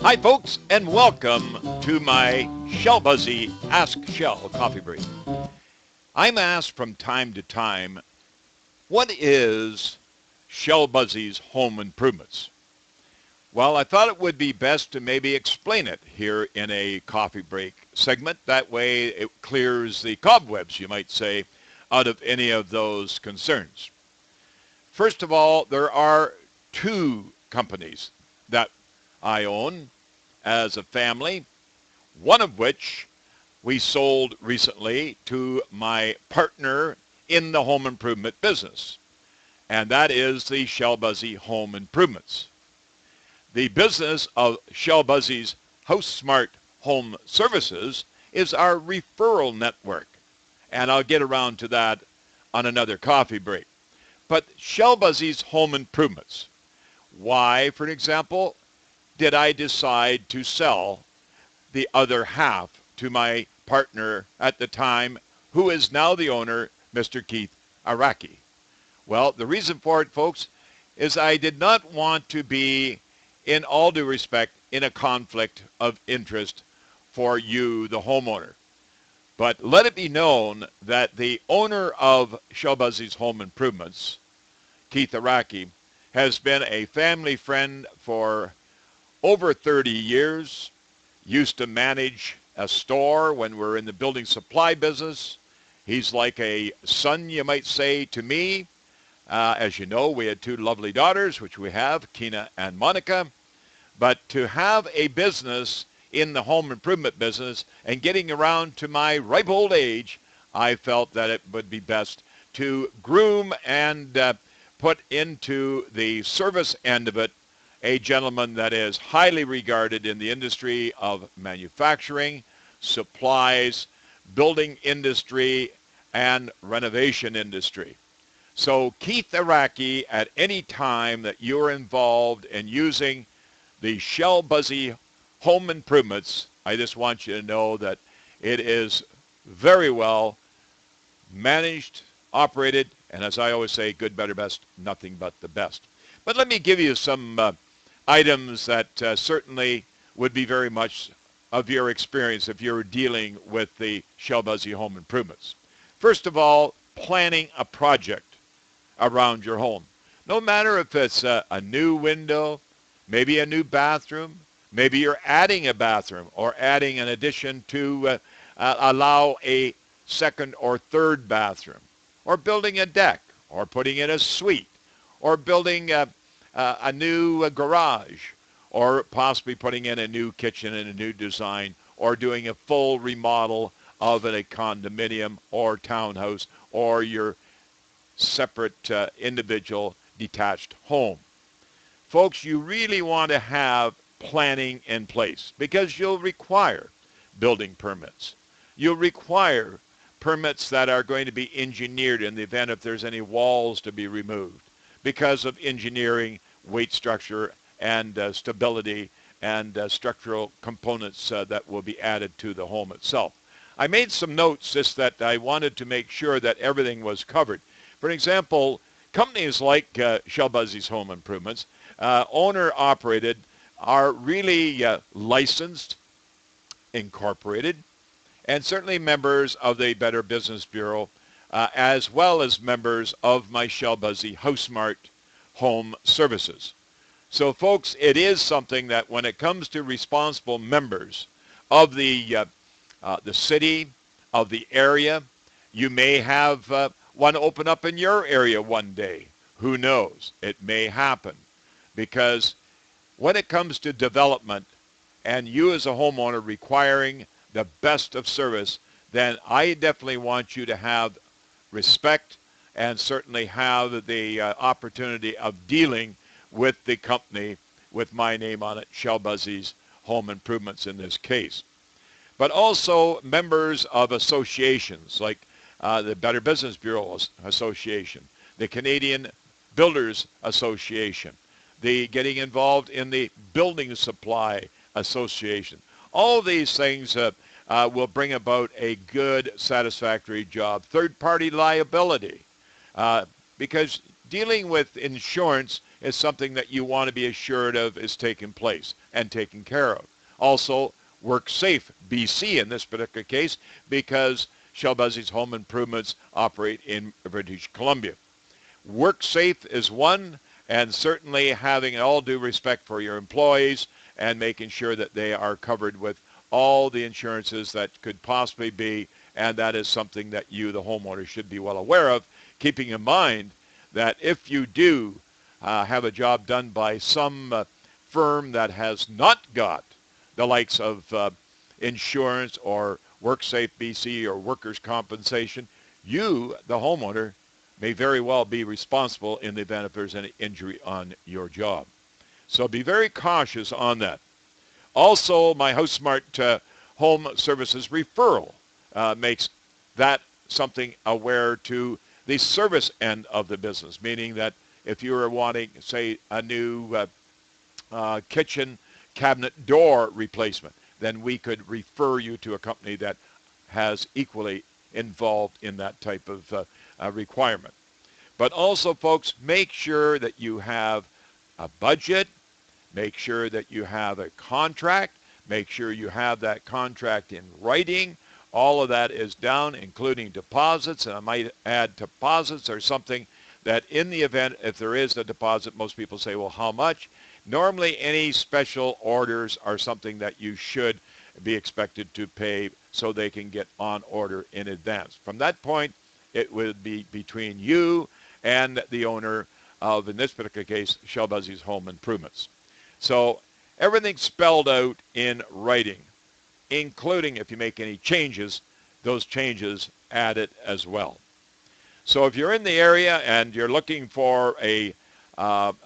Hi, folks, and welcome to my Shell Buzzy Ask Shell coffee break. I'm asked from time to time, what is Shell Buzzy's home improvements? Well, I thought it would be best to maybe explain it here in a coffee break segment. That way it clears the cobwebs, you might say, out of any of those concerns. First of all, there are two companies that I own as a family, one of which we sold recently to my partner in the home improvement business, and that is the Shell Buzzy Home Improvements. The business of Shell Buzzy's House Smart Home Services is our referral network, and I'll get around to that on another coffee break. But Shell Buzzy's Home Improvements, why, for example, did I decide to sell the other half to my partner at the time, who is now the owner, Mr. Keith Araki? Well, the reason for it, folks, is I did not want to be, in all due respect, in a conflict of interest for you, the homeowner. But let it be known that the owner of Shell Buzzy's Home Improvements, Keith Araki, has been a family friend for over 30 years. Used to manage a store when we're in the building supply business. He's like a son, you might say, to me. As you know, we had two lovely daughters, which we have, Kina and Monica. But to have a business in the home improvement business and getting around to my ripe old age, I felt that it would be best to groom and put into the service end of it a gentleman that is highly regarded in the industry of manufacturing, supplies, building industry, and renovation industry. So Keith Araki, at any time that you're involved in using the Shell Buzzy Home Improvements, I just want you to know that it is very well managed, operated, and as I always say, good, better, best, nothing but the best. But let me give you some items that certainly would be very much of your experience if you're dealing with the Shell Buzzy Home Improvements. First of all, planning a project around your home. No matter if it's a new window, maybe a new bathroom, maybe you're adding a bathroom or adding an addition to allow a second or third bathroom, or building a deck, or putting in a suite, or building a new garage, or possibly putting in a new kitchen and a new design, or doing a full remodel of a condominium or townhouse or your separate individual detached home. Folks, you really want to have planning in place because you'll require building permits. You'll require permits that are going to be engineered in the event if there's any walls to be removed because of engineering, weight structure, and stability and structural components that will be added to the home itself. I made some notes just that I wanted to make sure that everything was covered. For example, companies like Shell Buzzy's Home Improvements, owner-operated, are really licensed, incorporated, and certainly members of the Better Business Bureau, as well as members of my Shell Buzzy House Smart Home Services. So, folks, it is something that when it comes to responsible members of the city, of the area, you may have one open up in your area one day. Who knows? It may happen. Because when it comes to development and you as a homeowner requiring the best of service, then I definitely want you to have respect and certainly have the opportunity of dealing with the company with my name on it, Shell Buzzy's Home Improvements in this case. But also members of associations like the Better Business Bureau Association, the Canadian Builders Association, the getting involved in the Building Supply Association. All these things will bring about a good, satisfactory job. Third-party liability, because dealing with insurance is something that you want to be assured of is taking place and taken care of. Also, WorkSafe BC in this particular case, because Shelbuzzy's Home Improvements operate in British Columbia. WorkSafe is one, and certainly having all due respect for your employees and making sure that they are covered with all the insurances that could possibly be, and that is something that you, the homeowner, should be well aware of, keeping in mind that if you do have a job done by some firm that has not got the likes of insurance or WorkSafe BC or workers' compensation, you, the homeowner, may very well be responsible in the event if there's any injury on your job. So be very cautious on that. Also, my HouseSmart Home Services referral makes that something aware to the service end of the business, meaning that if you are wanting, say, a new kitchen cabinet door replacement, then we could refer you to a company that has equally involved in that type of requirement. But also, folks, make sure that you have a budget. Make sure that you have a contract. Make sure you have that contract in writing. All of that is down, including deposits. And I might add, deposits are something that in the event, if there is a deposit, most people say, well, how much? Normally, any special orders are something that you should be expected to pay so they can get on order in advance. From that point, it would be between you and the owner of, in this particular case, Shelbuzzy's Home Improvements. So everything's spelled out in writing, including if you make any changes, those changes added as well. So if you're in the area and you're looking for a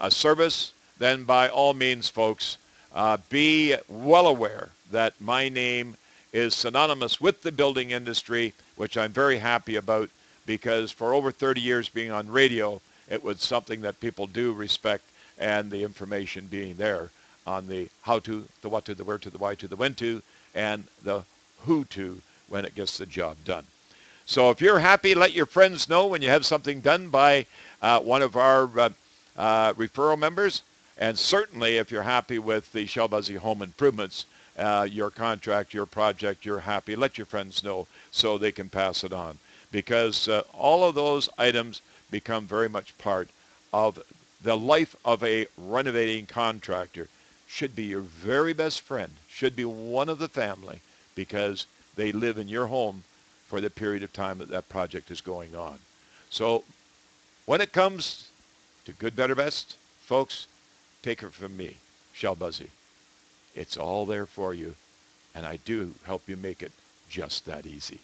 service, then by all means, folks, be well aware that my name is synonymous with the building industry, which I'm very happy about, because for over 30 years being on radio, it was something that people do respect, and the information being there on the how to, the what to, the where to, the why to, the when to, and the who to when it gets the job done. So if you're happy, let your friends know when you have something done by one of our referral members. And certainly if you're happy with the Shelbuzzy Home Improvements, your contract, your project, you're happy, let your friends know so they can pass it on. Because all of those items become very much part of the life of a renovating contractor. Should be your very best friend, should be one of the family, because they live in your home for the period of time that that project is going on. So when it comes to good, better, best, folks, take it from me, Shelbuzzy. It's all there for you, and I do help you make it just that easy.